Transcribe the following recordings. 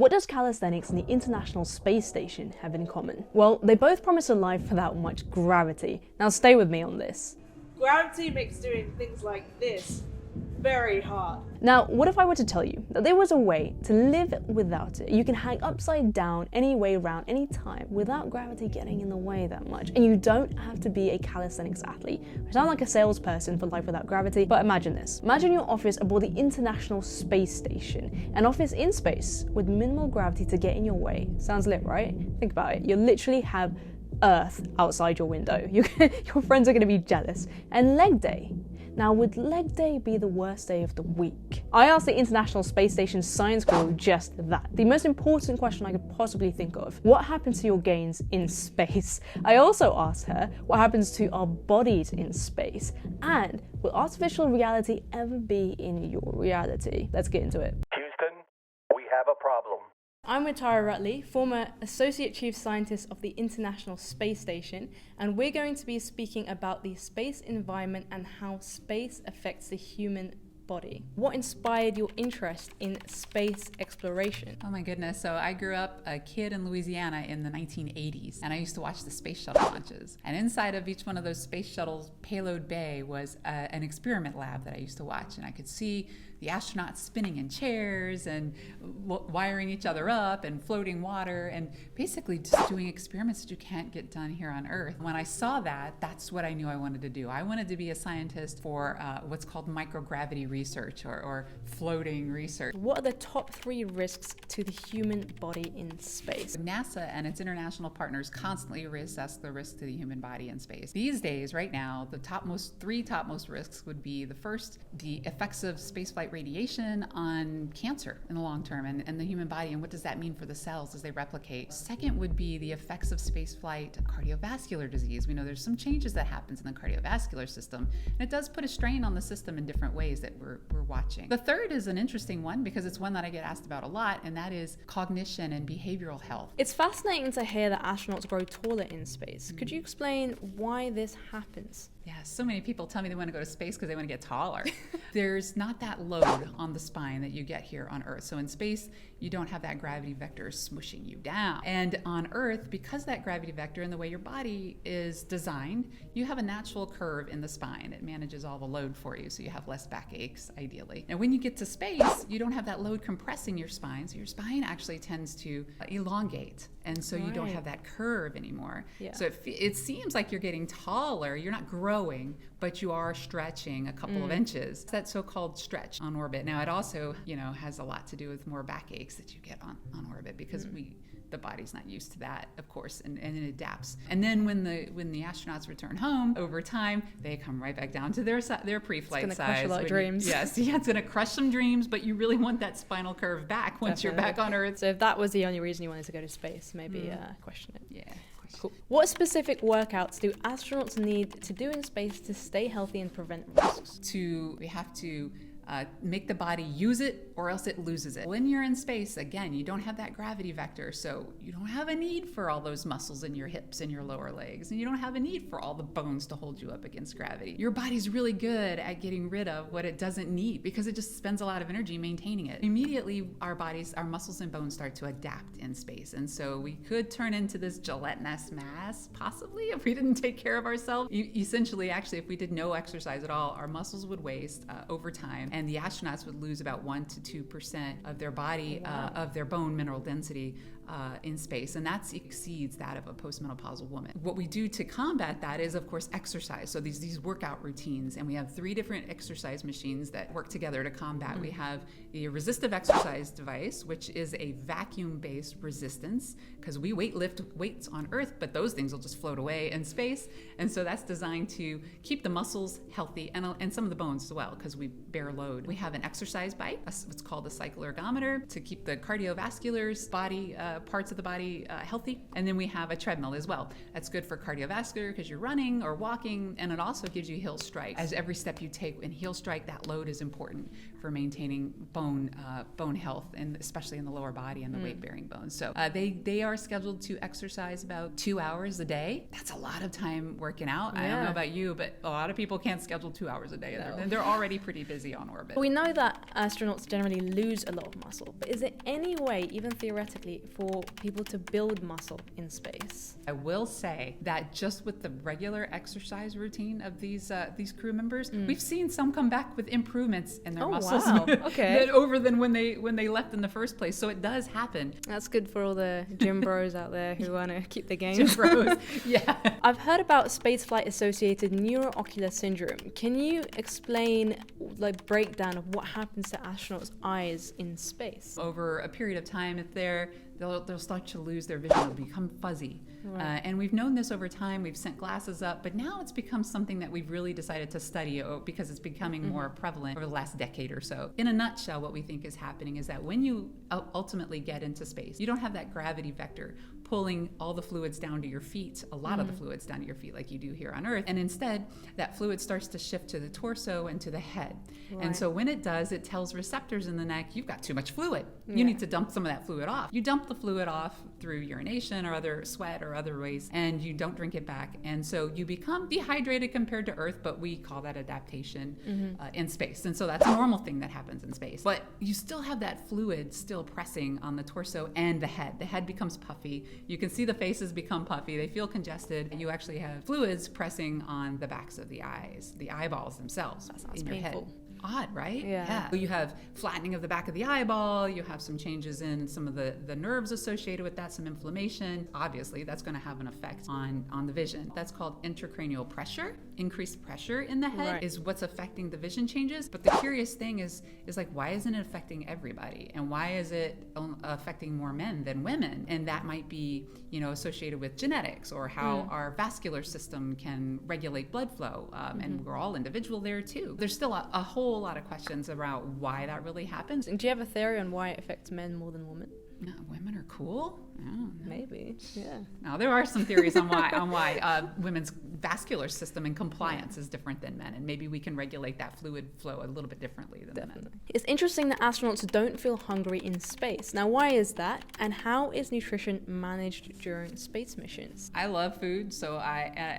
What does calisthenics and the International Space Station have in common? Well, they both promise a life without much gravity. Now stay with me on this. Gravity makes doing things like this very hard. Now, what if I were to tell you that there was a way to live without it? You can hang upside down any way around any time without gravity getting in the way that much. And you don't have to be a calisthenics athlete. I sound like a salesperson for life without gravity, but imagine this. Imagine your office aboard the International Space Station, an office in space with minimal gravity to get in your way. Sounds lit, right? Think about it. You literally have Earth outside your window. Your friends are going to be jealous. And leg day. Now, would leg day be the worst day of the week? I asked the International Space Station's science crew just that. The most important question I could possibly think of. What happens to your gains in space? I also asked her what happens to our bodies in space. And will artificial reality ever be in your reality? Let's get into it. Houston, we have a problem. I'm with Tara Rutley, former Associate Chief Scientist of the International Space Station, and we're going to be speaking about the space environment and how space affects the human body. What inspired your interest in space exploration? Oh my goodness. So I grew up a kid in Louisiana in the 1980s, and I used to watch the space shuttle launches. And inside of each one of those space shuttles' payload bay was an experiment lab that I used to watch, and I could see the astronauts spinning in chairs and wiring each other up and floating water and basically just doing experiments that you can't get done here on Earth. When I saw that, that's what I knew I wanted to do. I wanted to be a scientist for what's called microgravity research or floating research. What are the top 3 risks to the human body in space? NASA and its international partners constantly reassess the risk to the human body in space. These days, right now, the three topmost risks would be the first, the effects of spaceflight radiation on cancer in the long term and the human body, and what does that mean for the cells as they replicate. Second would be the effects of spaceflight cardiovascular disease. We know there's some changes that happens in the cardiovascular system, and it does put a strain on the system in different ways that we're watching. The third is an interesting one because it's one that I get asked about a lot, and that is cognition and behavioral health. It's fascinating to hear that astronauts grow taller in space. Could you explain why this happens? Yeah, so many people tell me they want to go to space because they want to get taller. There's not that load on the spine that you get here on Earth. So in space, you don't have that gravity vector smooshing you down. And on Earth, because that gravity vector and the way your body is designed, you have a natural curve in the spine. It manages all the load for you, so you have less backaches, ideally. And when you get to space, you don't have that load compressing your spine, so your spine actually tends to elongate. And so you don't have that curve anymore. Yeah. So it seems like you're getting taller. You're not growing, but you are stretching a couple of inches. It's that so-called stretch on orbit. Now, it also, has a lot to do with more backaches that you get on orbit because the body's not used to that, of course, and it adapts. And then when the astronauts return home, over time, they come right back down to their pre-flight size. It's going to crush a lot of dreams. Yes, it's going to crush some dreams, but you really want that spinal curve back once you're back on Earth. So if that was the only reason you wanted to go to space, maybe question it. Yeah. Cool. What specific workouts do astronauts need to do in space to stay healthy and prevent risks? We have to make the body use it or else it loses it. When you're in space, again, you don't have that gravity vector, so you don't have a need for all those muscles in your hips and your lower legs, and you don't have a need for all the bones to hold you up against gravity. Your body's really good at getting rid of what it doesn't need because it just spends a lot of energy maintaining it. Immediately, our muscles and bones start to adapt in space, and so we could turn into this gelatinous mass, possibly, if we didn't take care of ourselves. Essentially, actually, if we did no exercise at all, our muscles would waste over time, and the astronauts would lose about 1 to 2% of their body, of their bone mineral density in space, and that exceeds that of a postmenopausal woman. What we do to combat that is, of course, exercise. So these workout routines, and we have 3 different exercise machines that work together to combat. We have the resistive exercise device, which is a vacuum-based resistance, because we lift weights on Earth, but those things will just float away in space, and so that's designed to keep the muscles healthy and some of the bones as well, because we bear load. We have an exercise bike, what's called a cycle ergometer, to keep the cardiovascular body parts of the body healthy. And then we have a treadmill as well. That's good for cardiovascular because you're running or walking, and it also gives you heel strike. As every step you take in heel strike, that load is important for maintaining bone health, and especially in the lower body and the weight-bearing bones. So they are scheduled to exercise about 2 hours a day. That's a lot of time working out. I don't know about you, but a lot of people can't schedule 2 hours a day. No. They're already pretty busy on orbit. We know that astronauts generally lose a lot of muscle, but is there any way, even theoretically, for people to build muscle in space? I will say that just with the regular exercise routine of these crew members, we've seen some come back with improvements in their muscles wow. Okay. over than when they left in the first place. So it does happen. That's good for all the gym bros out there who want to keep the gains. Gym bros. Yeah. I've heard about spaceflight associated neuroocular syndrome. Can you explain, like, breakdown of what happens to astronauts' eyes in space? Over a period of time, if they'll start to lose their vision, it'll become fuzzy. Right. And we've known this over time. We've sent glasses up, but now it's become something that we've really decided to study because it's becoming more prevalent over the last decade or so. In a nutshell, what we think is happening is that when you ultimately get into space, you don't have that gravity vector pulling all the fluids down to your feet, a lot of the fluids down to your feet like you do here on Earth. And instead, that fluid starts to shift to the torso and to the head. Right. And so when it does, it tells receptors in the neck, you've got too much fluid. You need to dump some of that fluid off. You dump the fluid off through urination or other sweat or other ways, and you don't drink it back. And so you become dehydrated compared to Earth, but we call that adaptation in space. And so that's a normal thing that happens in space. But you still have that fluid still pressing on the torso and the head. The head becomes puffy. You can see the faces become puffy. They feel congested. You actually have fluids pressing on the backs of the eyes, the eyeballs themselves. That sounds in your painful. head. Odd, right? Yeah. You have flattening of the back of the eyeball. You have some changes in some of the nerves associated with that, some inflammation. Obviously, that's going to have an effect on the vision. That's called intracranial pressure. Increased pressure in the head is what's affecting the vision changes. But the curious thing is like, why isn't it affecting everybody? And why is it affecting more men than women? And that might be, associated with genetics or how our vascular system can regulate blood flow. And we're all individual there too. There's still a whole lot of questions about why that really happens. Do you have a theory on why it affects men more than women? No, women are cool? I don't know. Maybe, yeah. Now, there are some theories on why women's vascular system and compliance is different than men, and maybe we can regulate that fluid flow a little bit differently than men. It's interesting that astronauts don't feel hungry in space. Now, why is that, and how is nutrition managed during space missions? I love food, so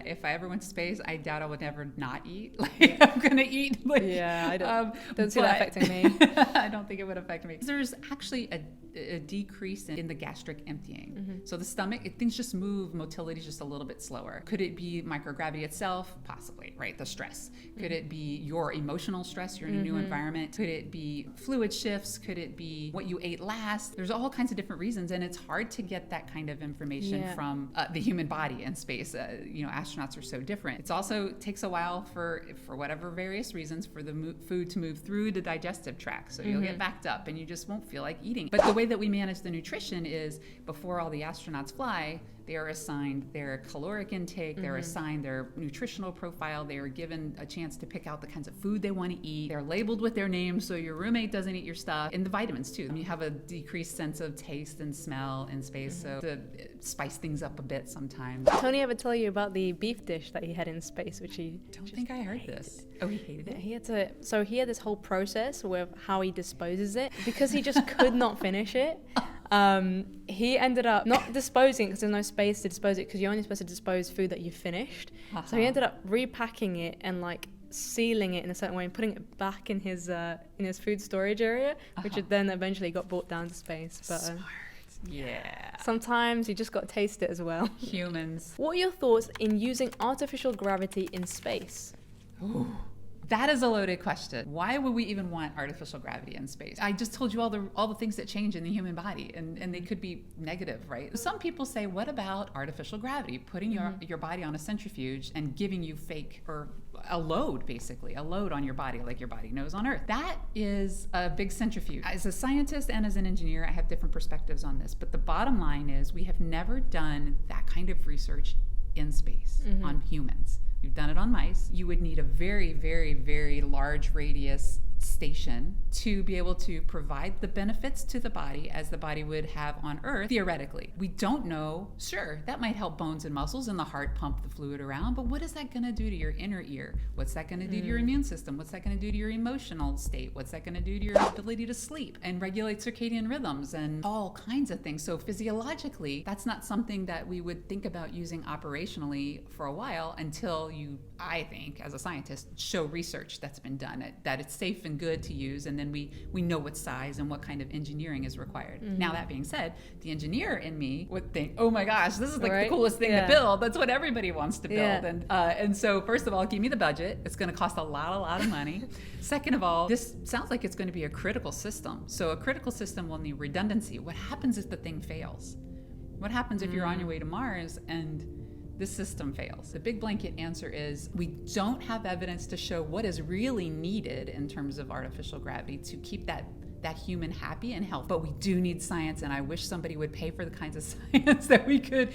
if I ever went to space, I doubt I would ever not eat. I'm going to eat. I don't see that affecting me. I don't think it would affect me. There's actually a decrease in the gastric emptying. So the stomach, things just move, motility is just a little bit slower. Could it be microgravity itself? Possibly, right? The stress. Could it be your emotional stress? You're in a new environment. Could it be fluid shifts? Could it be what you ate last? There's all kinds of different reasons, and it's hard to get that kind of information from the human body in space. Astronauts are so different. It also takes a while for whatever various reasons for the food to move through the digestive tract. So you'll get backed up and you just won't feel like eating. But the way that we manage the nutrition is before all the astronauts fly, they are assigned their caloric intake, they're assigned their nutritional profile, they are given a chance to pick out the kinds of food they want to eat. They're labeled with their names so your roommate doesn't eat your stuff. And the vitamins too. You have a decreased sense of taste and smell in space, so to spice things up a bit sometimes. Tony ever tell you about the beef dish that he had in space, which he don't think I heard this. Oh, he hated it? Yeah, he had this whole process with how he disposes it. Because he just could not finish it, he ended up not disposing it because there's no space to dispose it because you're only supposed to dispose food that you've finished. So he ended up repacking it and sealing it in a certain way and putting it back in his food storage area, which then eventually got brought down to space. But smart. Yeah. Sometimes you just got to taste it as well. Humans. What are your thoughts in using artificial gravity in space? Ooh. That is a loaded question. Why would we even want artificial gravity in space? I just told you all the things that change in the human body, and they could be negative, right? Some people say, what about artificial gravity? Putting your body on a centrifuge and giving you fake or a load, basically, a load on your body like your body knows on Earth. That is a big centrifuge. As a scientist and as an engineer, I have different perspectives on this, but the bottom line is we have never done that kind of research in space on humans. We've done it on mice. You would need a very, very, very large radius station to be able to provide the benefits to the body as the body would have on Earth, theoretically. We don't know. Sure, that might help bones and muscles and the heart pump the fluid around, but what is that going to do to your inner ear? What's that going to do to your immune system? What's that going to do to your emotional state? What's that going to do to your ability to sleep and regulate circadian rhythms and all kinds of things? So physiologically, that's not something that we would think about using operationally for a while until you, I think, as a scientist, show research that's been done, that it's safe and proven good to use, and then we know what size and what kind of engineering is required. Now, that being said, the engineer in me would think, oh my gosh, this is like the coolest thing to build. That's what everybody wants to build. And so first of all, give me the budget. It's going to cost a lot of money. Second of all, this sounds like it's going to be a critical system. So a critical system will need redundancy. What happens if the thing fails? What happens if you're on your way to Mars and this system fails? The big blanket answer is we don't have evidence to show what is really needed in terms of artificial gravity to keep that human happy and healthy. But we do need science, and I wish somebody would pay for the kinds of science that we could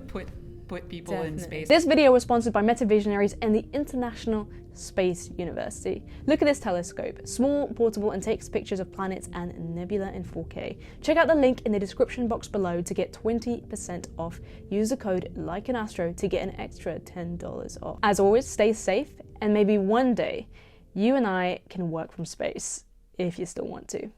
put people in space. This video was sponsored by Meta Visionaries and the International Space University. Look at this telescope, small, portable, and takes pictures of planets and nebula in 4K. Check out the link in the description box below to get 20% off. Use the code likeanastro to get an extra $10 off. As always, stay safe, and maybe one day you and I can work from space if you still want to.